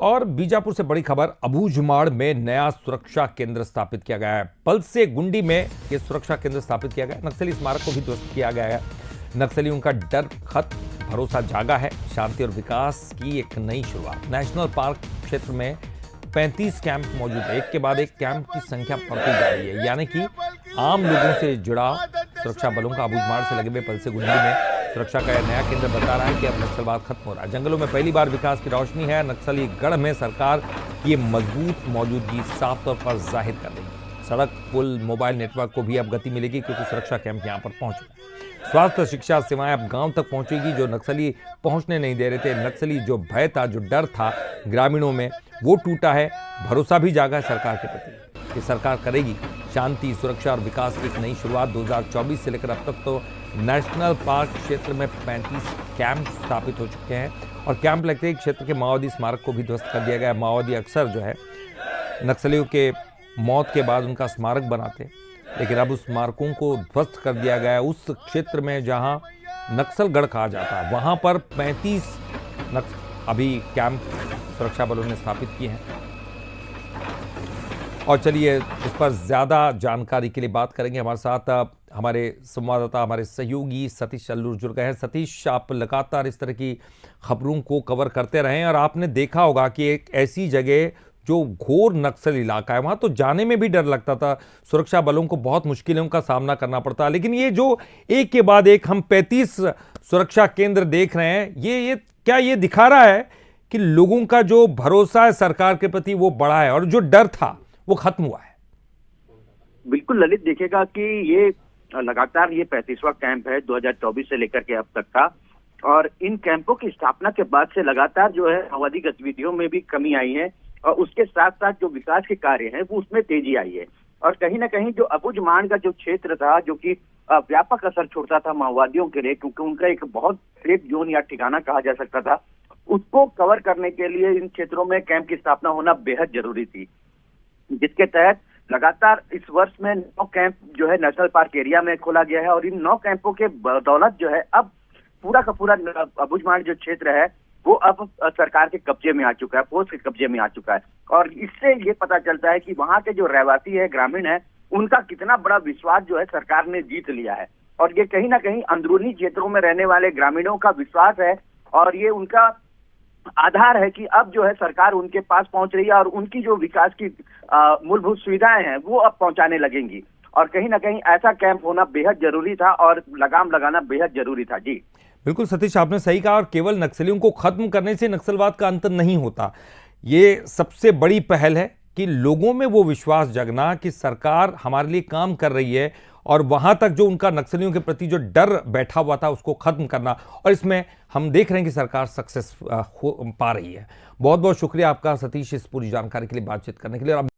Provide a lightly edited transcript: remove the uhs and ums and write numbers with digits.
और बीजापुर से बड़ी खबर, अबूझमाड़ में नया सुरक्षा केंद्र स्थापित किया गया है। पलसे गुंडी में यह सुरक्षा केंद्र स्थापित किया गया है। नक्सली स्मारक को भी ध्वस्त किया गया है। नक्सलियों का डर खत्म, भरोसा जागा है। शांति और विकास की एक नई शुरुआत। नेशनल पार्क क्षेत्र में 35 कैंप मौजूद है। एक के बाद एक कैंप की संख्या बढ़ती जा रही है, यानी कि आम लोगों से जुड़ा सुरक्षा बलों का अबूझमाड़ से लगे हुए पलसे गुंडी में सुरक्षा का यह नया केंद्र बता रहा है कि अब नक्सलवाद खत्म हो रहा है। जंगलों में पहली बार विकास की रोशनी है। नक्सली गढ़ में सरकार की मजबूत मौजूदगी साफ तौर पर जाहिर कर रही है। सड़क, पुल, मोबाइल नेटवर्क को भी अब गति मिलेगी क्योंकि सुरक्षा कैंप यहां पर पहुंच गए। स्वास्थ्य, शिक्षा सेवाएं अब गांव तक पहुंचेगी। जो नक्सली पहुंचने नहीं दे रहे थे, नक्सली जो भय था, जो डर था ग्रामीणों में, वो टूटा है। भरोसा भी जागा है सरकार के प्रति कि सरकार करेगी शांति, सुरक्षा और विकास की एक नई शुरुआत। 2024 से लेकर अब तक तो नेशनल पार्क क्षेत्र में 35 कैंप स्थापित हो चुके हैं और कैंप लगते ही क्षेत्र के माओवादी स्मारक को भी ध्वस्त कर दिया गया। माओवादी अक्सर जो है नक्सलियों के मौत के बाद उनका स्मारक बनाते, लेकिन अब उस स्मारकों को ध्वस्त कर दिया गया है। उस क्षेत्र में जहां नक्सलगढ़ कहा जाता है, वहां पर 35 अभी कैंप सुरक्षा बलों ने स्थापित किए हैं। और चलिए इस पर ज़्यादा जानकारी के लिए बात करेंगे। हमारे साथ हमारे संवाददाता, हमारे सहयोगी सतीश अल्लूर जुड़ गए हैं। सतीश, आप लगातार इस तरह की खबरों को कवर करते रहे हैं और आपने देखा होगा कि एक ऐसी जगह जो घोर नक्सल इलाका है, वहाँ तो जाने में भी डर लगता था। सुरक्षा बलों को बहुत मुश्किलों का सामना करना पड़ता है, लेकिन ये जो एक के बाद एक हम 35 सुरक्षा केंद्र देख रहे हैं, ये क्या ये दिखा रहा है कि लोगों का जो भरोसा है सरकार के प्रति वो बढ़ा है और जो डर था वो खत्म हुआ है। बिल्कुल ललित, देखेगा कि ये लगातार ये 35वां कैंप है 2024 से लेकर के अब तक का, और इन कैंपों की स्थापना के बाद से लगातार जो है माओवादी गतिविधियों में भी कमी आई है और उसके साथ साथ जो विकास के कार्य हैं वो उसमें तेजी आई है। और कहीं ना कहीं जो अबूझमाड़ का जो क्षेत्र था, जो कि व्यापक असर छोड़ता था माओवादियों के लिए, क्योंकि उनका एक बहुत सेफ जोन या ठिकाना कहा जा सकता था, उसको कवर करने के लिए इन क्षेत्रों में कैंप की स्थापना होना बेहद जरूरी थी, जिसके तहत लगातार इस वर्ष में 9 कैंप जो है नेशनल पार्क एरिया में खोला गया है। और इन 9 कैंपों के बदौलत जो है अब पूरा का पूरा अबूझमाड़ जो क्षेत्र है वो अब सरकार के कब्जे में आ चुका है, फौज के कब्जे में आ चुका है। और इससे ये पता चलता है कि वहां के जो रहवासी है, ग्रामीण है, उनका कितना बड़ा विश्वास जो है सरकार ने जीत लिया है। और ये कहीं ना कहीं अंदरूनी क्षेत्रों में रहने वाले ग्रामीणों का विश्वास है और ये उनका आधार है कि अब जो है सरकार उनके पास पहुंच रही है और उनकी जो विकास की मूलभूत सुविधाएं हैं वो अब पहुंचाने लगेंगी। और कहीं ना कहीं ऐसा कैंप होना बेहद जरूरी था और लगाम लगाना बेहद जरूरी था। जी बिल्कुल सतीश, आपने सही कहा। और केवल नक्सलियों को खत्म करने से नक्सलवाद का अंत नहीं होता। ये सबसे बड़ी पहल है कि लोगों में वो विश्वास जगना कि सरकार हमारे लिए काम कर रही है और वहां तक जो उनका नक्सलियों के प्रति जो डर बैठा हुआ था उसको खत्म करना। और इसमें हम देख रहे हैं कि सरकार सक्सेस पा रही है। बहुत बहुत शुक्रिया आपका सतीश, इस पूरी जानकारी के लिए बातचीत करने के लिए।